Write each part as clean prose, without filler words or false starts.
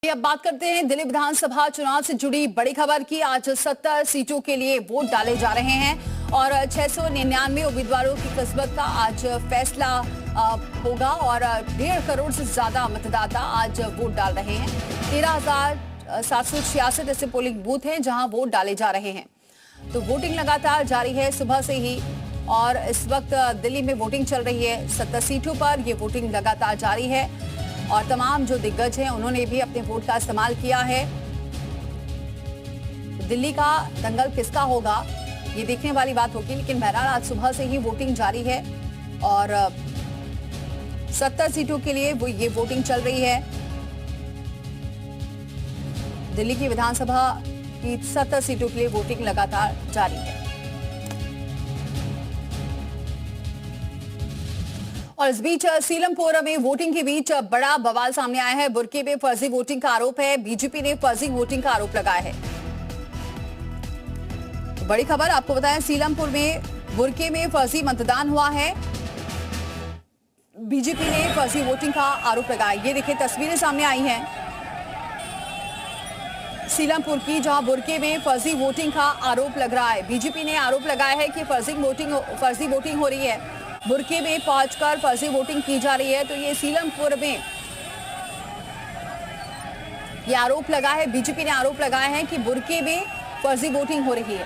अब बात करते हैं दिल्ली विधानसभा चुनाव से जुड़ी बड़ी खबर की। आज 70 सीटों के लिए वोट डाले जा रहे हैं और 699 उम्मीदवारों की किस्मत का आज फैसला होगा और 1.5 करोड़ से ज्यादा मतदाता आज वोट डाल रहे हैं। 13,766 ऐसे पोलिंग बूथ हैं जहां वोट डाले जा रहे हैं। तो वोटिंग लगातार जारी है सुबह से ही और इस वक्त दिल्ली में वोटिंग चल रही है। 70 सीटों पर ये वोटिंग लगातार जारी है और तमाम जो दिग्गज हैं उन्होंने भी अपने वोट का इस्तेमाल किया है। दिल्ली का दंगल किसका होगा ये देखने वाली बात होगी, लेकिन बहरहाल आज सुबह से ही वोटिंग जारी है और 70 सीटों के लिए ये वोटिंग चल रही है। दिल्ली की विधानसभा की 70 सीटों के लिए वोटिंग लगातार जारी है और इस बीच सीलमपुर में वोटिंग के बीच बड़ा बवाल सामने आया है। बुरके में फर्जी वोटिंग का आरोप है। बीजेपी ने फर्जी वोटिंग का आरोप लगाया है। तो बड़ी खबर आपको बताएं, सीलमपुर में बुरके में फर्जी मतदान हुआ है। बीजेपी ने फर्जी वोटिंग का आरोप लगाया। ये देखिए तस्वीरें सामने आई हैं सीलमपुर की, जहां बुरके में फर्जी वोटिंग का आरोप लग रहा है। बीजेपी ने आरोप लगाया है कि फर्जी वोटिंग हो रही है। बुरके में पहुंचकर फर्जी वोटिंग की जा रही है। तो ये सीलमपुर में ये आरोप लगा है, बीजेपी ने आरोप लगाया है कि बुरके में फर्जी वोटिंग हो रही है।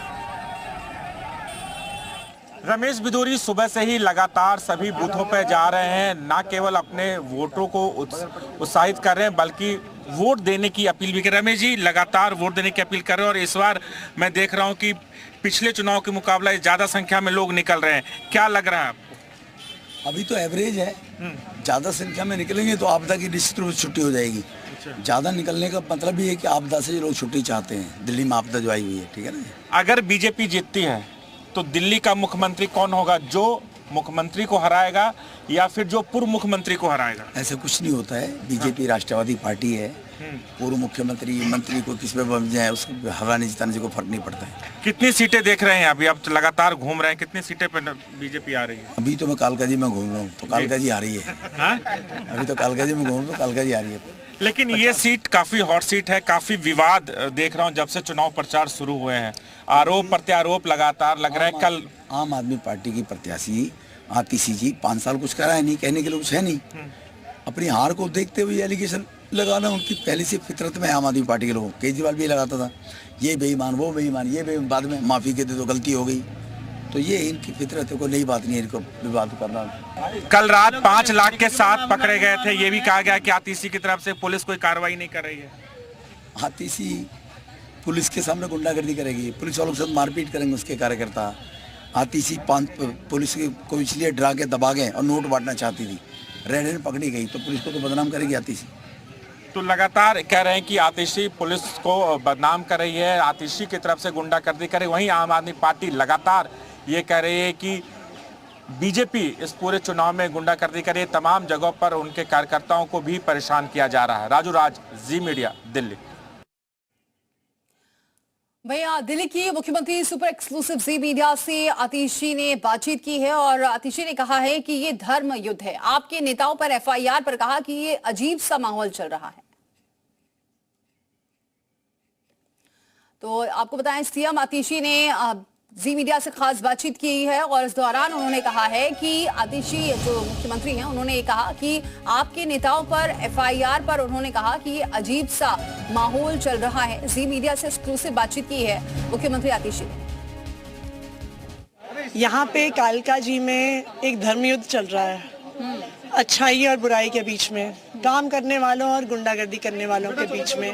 रमेश बिधूरी सुबह से ही लगातार सभी बूथों पर जा रहे हैं, ना केवल अपने वोटरों को उत्साहित कर रहे हैं बल्कि वोट देने की अपील भी कर रहे हैं। रमेश जी लगातार वोट देने की अपील कर रहे हैं और इस बार मैं देख रहा हूं कि पिछले चुनाव के मुकाबले ज्यादा संख्या में लोग निकल रहे हैं। क्या लग रहा है आपको? अभी तो एवरेज है, ज़्यादा संख्या में निकलेंगे तो आपदा की निश्चित रूप से छुट्टी हो जाएगी। ज़्यादा निकलने का मतलब ये है कि आपदा से लोग छुट्टी चाहते हैं। दिल्ली में आपदा जो आई हुई है, ठीक है ना। अगर बीजेपी जीतती है तो दिल्ली का मुख्यमंत्री कौन होगा? जो मुख्यमंत्री को हराएगा या फिर जो पूर्व मुख्यमंत्री को हराएगा? ऐसा कुछ नहीं होता है। बीजेपी राष्ट्रवादी पार्टी है। पूर्व मुख्यमंत्री मंत्री को किस पे बन जाए उसको हराने जिताने से कोई फर्क नहीं पड़ता है। कितनी सीटें देख रहे हैं अभी? आप तो लगातार घूम रहे हैं, कितनी सीटें पे बीजेपी आ रही है? अभी तो मैं कालका जी में घूम रहा हूँ तो कालका जी आ रही है। अभी तो कालका जी में घूम रहा हूँ, कालका जी आ रही है। लेकिन ये सीट काफी हॉट सीट है, काफी विवाद देख रहा हूँ जब से चुनाव प्रचार शुरू हुए हैं। आरोप प्रत्यारोप लगातार लग रहा है। कल आम आदमी पार्टी की प्रत्याशी आतिशी जी 5 साल कुछ करा है नहीं, कहने के लिए कुछ है नहीं। अपनी हार को देखते हुए एलिगेशन लगाना उनकी पहले से फितरत में। आम आदमी पार्टी के लोगों, केजरीवाल भी लगाता था ये बेईमान वो बेईमान, ये बेईमान, बाद में माफी के दे तो गलती हो गई। तो ये इनकी फितरत है, कोई नई बात नहीं है इनको विवाद करना। कल रात 5 लाख के साथ पकड़े गए थे, ये भी कहा गया कि आतिशी की तरफ से पुलिस कोई कार्रवाई नहीं कर रही है। आतिशी पुलिस के सामने गुंडागर्दी करेगी, पुलिस वालों के साथ मारपीट करेंगे उसके कार्यकर्ता। आतिशी पुलिस को इसलिए डरा के दबा गए और नोट बांटना चाहती थी, रेड हैंड पकड़ी गई तो पुलिस को तो बदनाम करेगी आतिशी। तो लगातार कह रहे हैं कि आतिशी पुलिस को बदनाम कर रही है, आतिशी की तरफ से गुंडागर्दी करे। वहीं आम आदमी पार्टी लगातार ये कह रही है कि बीजेपी इस पूरे चुनाव में गुंडागर्दी करे। तमाम जगहों पर उनके कार्यकर्ताओं को भी परेशान किया जा रहा है। राजू राज, जी मीडिया, दिल्ली। भैया, दिल्ली की मुख्यमंत्री सुपर एक्सक्लूसिव जी मीडिया से आतिशी ने बातचीत की है और आतिशी ने कहा है कि ये धर्म युद्ध है। आपके नेताओं पर एफआईआर पर कहा कि ये अजीब सा माहौल चल रहा है। तो आपको बताएं, सीएम आतिशी ने जी मीडिया से खास बातचीत की है और इस दौरान उन्होंने कहा है कि आतिशी जो मुख्यमंत्री हैं उन्होंने कहा कि आपके नेताओं पर एफआईआर पर उन्होंने कहा कि ये अजीब सा माहौल चल रहा है। जी मीडिया से एक्सक्लूसिव बातचीत की है मुख्यमंत्री आतिशी ने। यहाँ पे कालका जी में एक धर्मयुद्ध चल रहा है, अच्छाई और बुराई के बीच में, काम करने वालों और गुंडागर्दी करने वालों के बीच में,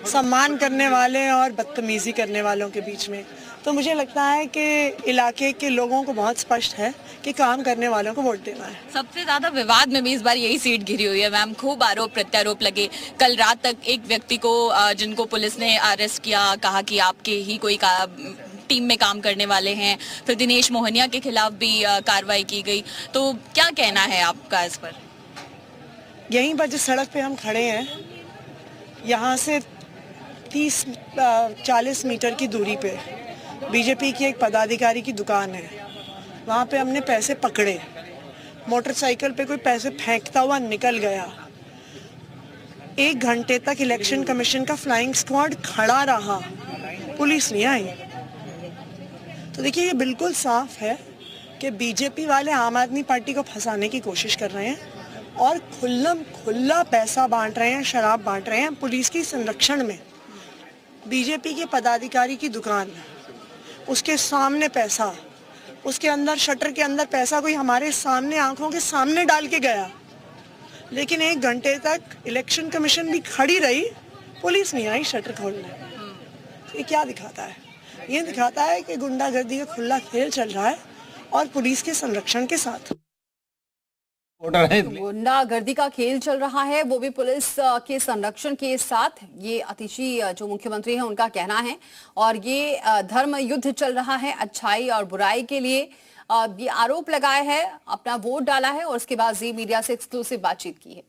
सम्मान करने वाले और बदतमीजी करने वालों के बीच में। तो मुझे लगता है कि इलाके के लोगों को बहुत स्पष्ट है कि काम करने वालों को वोट देना है। सबसे ज्यादा विवाद में भी इस बार यही सीट घिरी हुई है मैम। खूब आरोप प्रत्यारोप लगे। कल रात तक एक व्यक्ति को जिनको पुलिस ने अरेस्ट किया, कहा कि आपके ही कोई टीम में काम करने वाले हैं। फिर दिनेश मोहनिया के खिलाफ भी कार्रवाई की गई। तो क्या कहना है आपका इस पर? यहीं पर जिस सड़क पे हम खड़े हैं, यहाँ से 30-40 मीटर की दूरी पे बीजेपी की एक पदाधिकारी की दुकान है। वहाँ पे हमने पैसे पकड़े। मोटरसाइकिल पे कोई पैसे फेंकता हुआ निकल गया। 1 घंटे तक इलेक्शन कमीशन का फ्लाइंग स्क्वाड खड़ा रहा, पुलिस नहीं आई। तो देखिए ये बिल्कुल साफ है कि बीजेपी वाले आम आदमी पार्टी को फंसाने की कोशिश कर रहे हैं और खुल्लम खुल्ला पैसा बांट रहे हैं, शराब बांट रहे हैं पुलिस की संरक्षण में। बीजेपी के पदाधिकारी की दुकान, उसके सामने पैसा, उसके अंदर शटर के अंदर पैसा कोई हमारे सामने आंखों के सामने डाल के गया, लेकिन 1 घंटे तक इलेक्शन कमीशन भी खड़ी रही, पुलिस नहीं आई शटर खोलने। ये क्या दिखाता है? ये दिखाता है कि गुंडागर्दी का खुला खेल चल रहा है और पुलिस के संरक्षण के साथ। गुंडागर्दी का खेल चल रहा है, वो भी पुलिस के संरक्षण के साथ। ये आतिशी जो मुख्यमंत्री हैं उनका कहना है, और ये धर्म युद्ध चल रहा है अच्छाई और बुराई के लिए। ये आरोप लगाया है, अपना वोट डाला है और उसके बाद जी मीडिया से एक्सक्लूसिव बातचीत की है।